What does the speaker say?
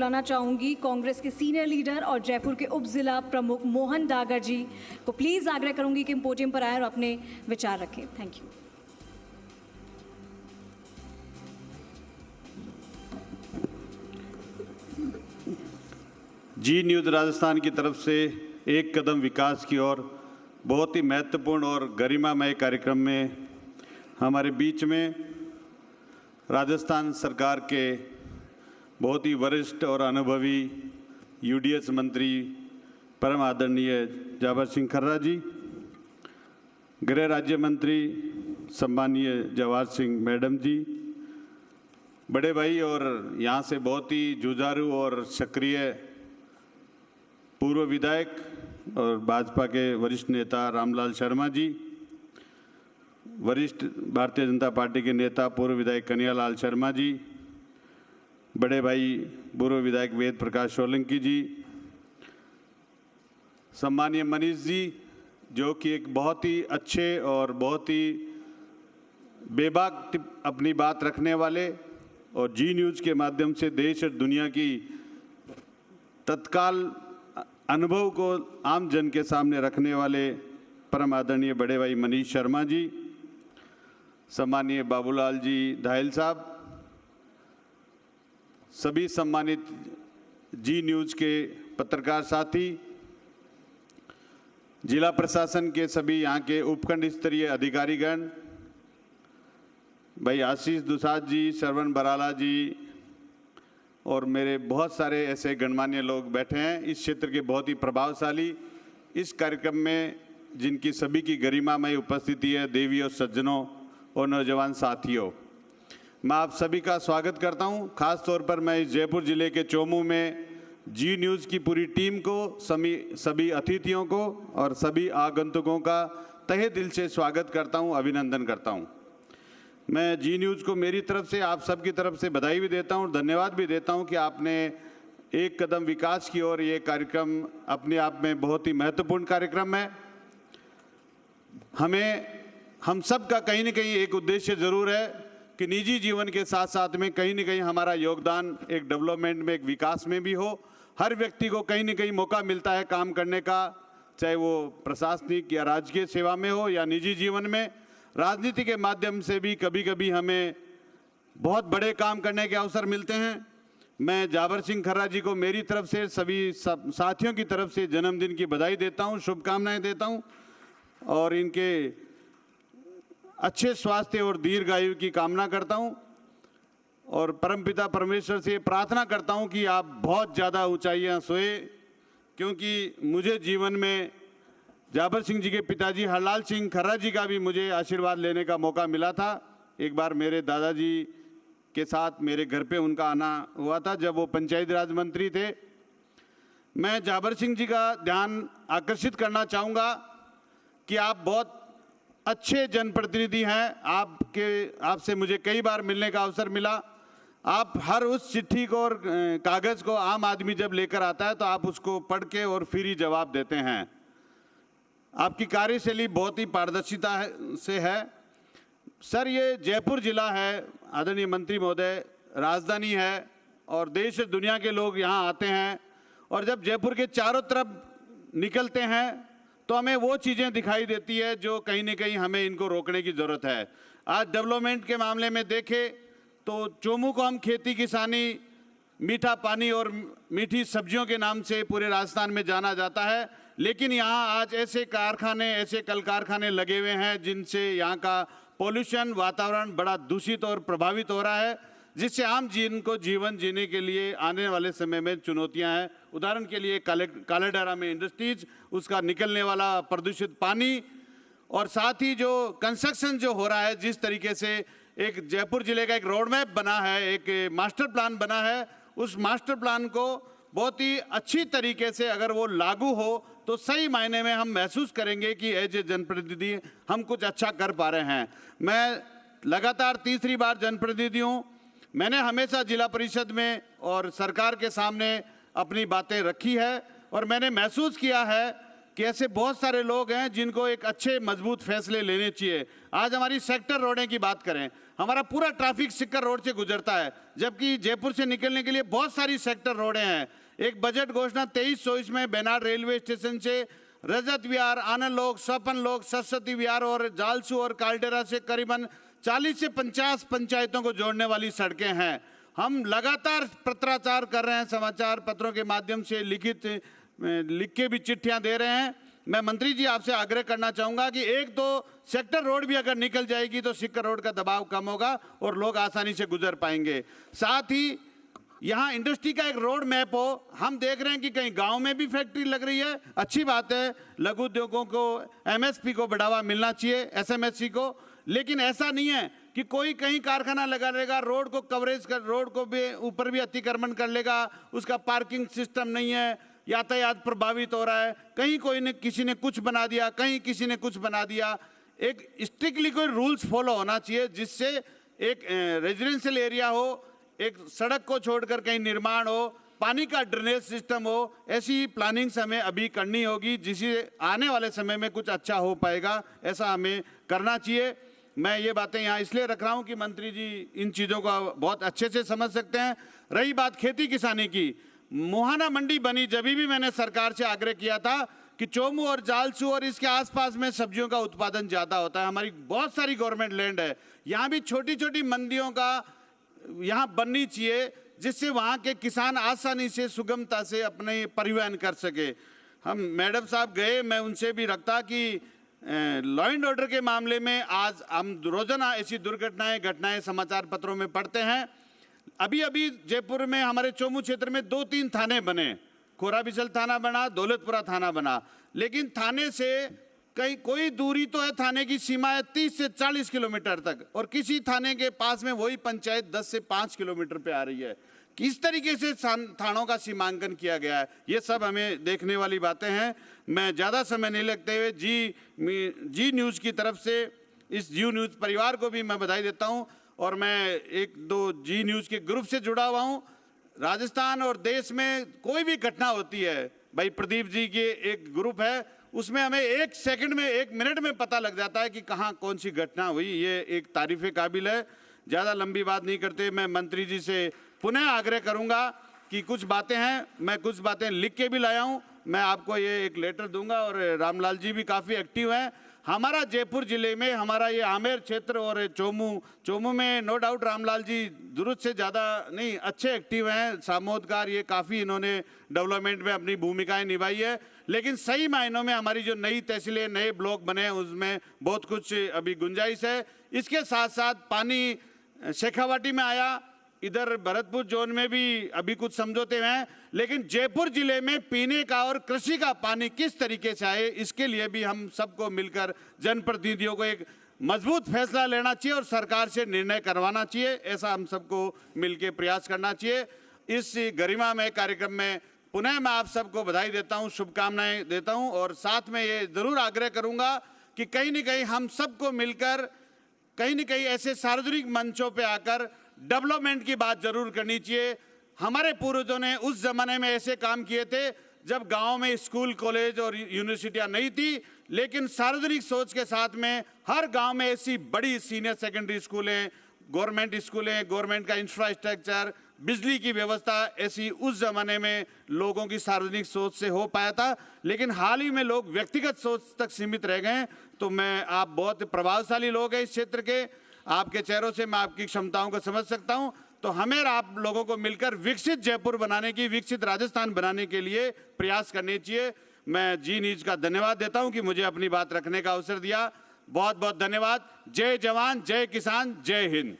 बुलाना चाहूंगी कांग्रेस के सीनियर लीडर और जयपुर के उप जिला प्रमुख मोहन डागर जी को प्लीज आग्रह करूंगी कि पोडियम पर आए और अपने विचार रखें। Thank you. Zee News Rajasthan की तरफ से एक कदम विकास की ओर बहुत ही महत्वपूर्ण और गरिमामय कार्यक्रम में हमारे बीच में राजस्थान सरकार के बहुत ही वरिष्ठ और अनुभवी यूडीएस मंत्री परम आदरणीय जाबर सिंह खर्रा जी, गृह राज्य मंत्री सम्मानीय जवाहर सिंह मैडम जी, बड़े भाई और यहाँ से बहुत ही जुझारू और सक्रिय पूर्व विधायक और भाजपा के वरिष्ठ नेता रामलाल शर्मा जी, वरिष्ठ भारतीय जनता पार्टी के नेता पूर्व विधायक कन्हैयालाल शर्मा जी, बड़े भाई पूर्व विधायक वेद प्रकाश सोलंकी जी, सम्मानीय मनीष जी जो कि एक बहुत ही अच्छे और बहुत ही बेबाक अपनी बात रखने वाले और जी न्यूज़ के माध्यम से देश और दुनिया की तत्काल अनुभव को आम जन के सामने रखने वाले परम आदरणीय बड़े भाई मनीष शर्मा जी, सम्मानीय बाबूलाल जी धायल साहब, सभी सम्मानित जी न्यूज़ के पत्रकार साथी, जिला प्रशासन के सभी यहाँ के उपखंड स्तरीय अधिकारीगण, भाई आशीष दुसाद जी, श्रवण बराला जी और मेरे बहुत सारे ऐसे गणमान्य लोग बैठे हैं इस क्षेत्र के बहुत ही प्रभावशाली इस कार्यक्रम में, जिनकी सभी की गरिमामय उपस्थिति है। देवी और सज्जनों और नौजवान साथियों, मैं आप सभी का स्वागत करता हूं। खास तौर पर मैं इस जयपुर जिले के चोमू में जी न्यूज़ की पूरी टीम को, सभी अतिथियों को और सभी आगंतुकों का तहे दिल से स्वागत करता हूं, अभिनंदन करता हूं। मैं जी न्यूज़ को मेरी तरफ से, आप सब की तरफ से बधाई भी देता हूं, धन्यवाद भी देता हूं कि आपने एक कदम विकास की ओर ये कार्यक्रम अपने आप में बहुत ही महत्वपूर्ण कार्यक्रम है। हम सब का कहीं न कहीं एक उद्देश्य ज़रूर है कि निजी जीवन के साथ साथ में कहीं न कहीं हमारा योगदान एक डेवलपमेंट में, एक विकास में भी हो। हर व्यक्ति को कहीं न कहीं मौका मिलता है काम करने का, चाहे वो प्रशासनिक या राजकीय सेवा में हो या निजी जीवन में। राजनीति के माध्यम से भी कभी कभी हमें बहुत बड़े काम करने के अवसर मिलते हैं। मैं जाबर सिंह खर्रा जी को मेरी तरफ से, सभी साथियों की तरफ से जन्मदिन की बधाई देता हूं, शुभकामनाएं देता हूं और इनके अच्छे स्वास्थ्य और दीर्घायु की कामना करता हूं और परमपिता परमेश्वर से प्रार्थना करता हूं कि आप बहुत ज़्यादा ऊंचाइयां सोए, क्योंकि मुझे जीवन में जाबर सिंह जी के पिताजी हरलाल सिंह खर्रा जी का भी मुझे आशीर्वाद लेने का मौका मिला था। एक बार मेरे दादाजी के साथ मेरे घर पे उनका आना हुआ था जब वो पंचायती राज मंत्री थे। मैं जाबर सिंह जी का ध्यान आकर्षित करना चाहूँगा कि आप बहुत अच्छे जनप्रतिनिधि हैं। आपसे मुझे कई बार मिलने का अवसर मिला। आप हर उस चिट्ठी को और कागज़ को आम आदमी जब लेकर आता है तो आप उसको पढ़ के और फिर ही जवाब देते हैं। आपकी कार्यशैली बहुत ही पारदर्शिता से है। सर, ये जयपुर जिला है, आदरणीय मंत्री महोदय, राजधानी है और देश और दुनिया के लोग यहाँ आते हैं और जब जयपुर के चारों तरफ निकलते हैं तो हमें वो चीज़ें दिखाई देती है जो कहीं न कहीं हमें इनको रोकने की ज़रूरत है। आज डेवलपमेंट के मामले में देखें तो चोमू को हम खेती किसानी, मीठा पानी और मीठी सब्जियों के नाम से पूरे राजस्थान में जाना जाता है, लेकिन यहाँ आज ऐसे कारखाने, ऐसे कल कारखाने लगे हुए हैं जिनसे यहाँ का पोल्यूशन, वातावरण बड़ा दूषित और प्रभावित हो रहा है, जिससे आम जीवन जीने के लिए आने वाले समय में चुनौतियां हैं। उदाहरण के लिए कालेडारा में इंडस्ट्रीज, उसका निकलने वाला प्रदूषित पानी और साथ ही जो कंस्ट्रक्शन जो हो रहा है, जिस तरीके से एक जयपुर जिले का एक रोड मैप बना है, एक मास्टर प्लान बना है, उस मास्टर प्लान को बहुत ही अच्छी तरीके से अगर वो लागू हो तो सही मायने में हम महसूस करेंगे कि एज ए जनप्रतिनिधि हम कुछ अच्छा कर पा रहे हैं। मैं लगातार तीसरी बार जनप्रतिनिधि हूँ। मैंने हमेशा जिला परिषद में और सरकार के सामने अपनी बातें रखी है और मैंने महसूस किया है कि ऐसे बहुत सारे लोग हैं जिनको एक अच्छे मजबूत फैसले लेने चाहिए। आज हमारी सेक्टर रोडें की बात करें, हमारा पूरा ट्रैफिक सिक्कर रोड से गुजरता है, जबकि जयपुर से निकलने के लिए बहुत सारी सेक्टर रोडें हैं। एक बजट घोषणा 23-24 में बेनाड रेलवे स्टेशन से रजत विहार, आनंद लोक, स्वपन लोक, सरस्वती विहार और जालसू और कालडेरा से करीबन 40 से 50 पंचायतों को जोड़ने वाली सड़कें हैं। हम लगातार पत्राचार कर रहे हैं, समाचार पत्रों के माध्यम से लिख के भी चिट्ठियां दे रहे हैं। मैं मंत्री जी आपसे आग्रह करना चाहूँगा कि एक दो सेक्टर रोड भी अगर निकल जाएगी तो सिक्कर रोड का दबाव कम होगा और लोग आसानी से गुजर पाएंगे। साथ ही यहाँ इंडस्ट्री का एक रोड मैप हो। हम देख रहे हैं कि कहीं गांव में भी फैक्ट्री लग रही है, अच्छी बात है, लघु उद्योगों को एमएसपी को बढ़ावा मिलना चाहिए, एसएमएससी को, लेकिन ऐसा नहीं है कि कोई कहीं कारखाना लगा लेगा, रोड को कवरेज कर, रोड को भी ऊपर भी अतिक्रमण कर लेगा, उसका पार्किंग सिस्टम नहीं है, यातायात प्रभावित हो रहा है, कहीं कोई ने किसी ने कुछ बना दिया, कहीं किसी ने कुछ बना दिया। एक स्ट्रिक्टली कोई रूल्स फॉलो होना चाहिए जिससे एक रेजिडेंशियल एरिया हो, एक सड़क को छोड़कर कहीं निर्माण हो, पानी का ड्रेनेज सिस्टम हो। ऐसी प्लानिंग्स हमें अभी करनी होगी जिससे आने वाले समय में कुछ अच्छा हो पाएगा, ऐसा हमें करना चाहिए। मैं ये बातें यहाँ इसलिए रख रहा हूँ कि मंत्री जी इन चीज़ों को बहुत अच्छे से समझ सकते हैं। रही बात खेती किसानी की, मुहाना मंडी बनी जब भी मैंने सरकार से आग्रह किया था कि चोमू और जालसू और इसके आसपास में सब्जियों का उत्पादन ज़्यादा होता है, हमारी बहुत सारी गवर्नमेंट लैंड है, यहाँ भी छोटी छोटी मंडियों का यहाँ बननी चाहिए जिससे वहाँ के किसान आसानी से सुगमता से अपने परिवहन कर सके। हम मैडम साहब गए, मैं उनसे भी रखता कि लॉ एंड ऑर्डर के मामले में आज हम रोजाना ऐसी घटनाएं समाचार पत्रों में पढ़ते हैं। अभी अभी जयपुर में हमारे चोमू क्षेत्र में 2-3 थाने बने, खोराबिसल थाना बना, दौलतपुरा थाना बना, लेकिन थाने से कहीं कोई दूरी तो है, थाने की सीमा है 30 से 40 किलोमीटर तक, और किसी थाने के पास में वही पंचायत 10 से 5 किलोमीटर पे आ रही है। किस तरीके से थानों का सीमांकन किया गया है, ये सब हमें देखने वाली बातें हैं। मैं ज़्यादा समय नहीं लगते हुए जी न्यूज़ की तरफ से इस जी न्यूज़ परिवार को भी मैं बधाई देता हूं, और मैं 1-2 जी न्यूज़ के ग्रुप से जुड़ा हुआ हूं। राजस्थान और देश में कोई भी घटना होती है, भाई प्रदीप जी के एक ग्रुप है, उसमें हमें 1 सेकंड में 1 मिनट में पता लग जाता है कि कहाँ कौन सी घटना हुई। ये एक तारीफ़े काबिल है। ज़्यादा लंबी बात नहीं करते, मैं मंत्री जी से पुनः आग्रह करूंगा कि कुछ बातें हैं, मैं कुछ बातें लिख के भी लाया हूं, मैं आपको ये एक लेटर दूंगा। और रामलाल जी भी काफ़ी एक्टिव हैं। हमारा जयपुर जिले में हमारा ये आमेर क्षेत्र और चोमू में नो डाउट रामलाल जी जरूरत से ज़्यादा नहीं, अच्छे एक्टिव हैं, सामोदकार, ये काफ़ी इन्होंने डेवलपमेंट में अपनी भूमिकाएं निभाई है। लेकिन सही मायनों में हमारी जो नई तहसीलें, नए ब्लॉक बने हैं, उसमें बहुत कुछ अभी गुंजाइश है। इसके साथ साथ पानी शेखावाटी में आया, इधर भरतपुर जोन में भी अभी कुछ समझौते हैं, लेकिन जयपुर जिले में पीने का और कृषि का पानी किस तरीके से आए, इसके लिए भी हम सबको मिलकर जनप्रतिनिधियों को एक मजबूत फैसला लेना चाहिए और सरकार से निर्णय करवाना चाहिए। ऐसा हम सबको मिलकर प्रयास करना चाहिए। इस गरिमामय कार्यक्रम में पुनः मैं आप सबको बधाई देता हूं, शुभकामनाएं देता हूं, और साथ में ये जरूर आग्रह करूंगा कि कहीं न कहीं हम सबको मिलकर कहीं न कहीं ऐसे सार्वजनिक मंचों पे आकर डेवलपमेंट की बात जरूर करनी चाहिए। हमारे पूर्वजों ने उस जमाने में ऐसे काम किए थे जब गांव में स्कूल, कॉलेज और यूनिवर्सिटियां नहीं थी, लेकिन सार्वजनिक सोच के साथ में हर गांव में ऐसी बड़ी सीनियर सेकेंडरी स्कूलें, गवर्नमेंट का इंफ्रास्ट्रक्चर, बिजली की व्यवस्था, ऐसी उस जमाने में लोगों की सार्वजनिक सोच से हो पाया था। लेकिन हाल ही में लोग व्यक्तिगत सोच तक सीमित रह गए। तो आप बहुत प्रभावशाली लोग हैं इस क्षेत्र के, आपके चेहरों से मैं आपकी क्षमताओं को समझ सकता हूं। तो हमें आप लोगों को मिलकर विकसित जयपुर बनाने की, विकसित राजस्थान बनाने के लिए प्रयास करने चाहिए। मैं जी न्यूज़ का धन्यवाद देता हूं कि मुझे अपनी बात रखने का अवसर दिया। बहुत बहुत धन्यवाद। जय जवान, जय किसान, जय हिंद।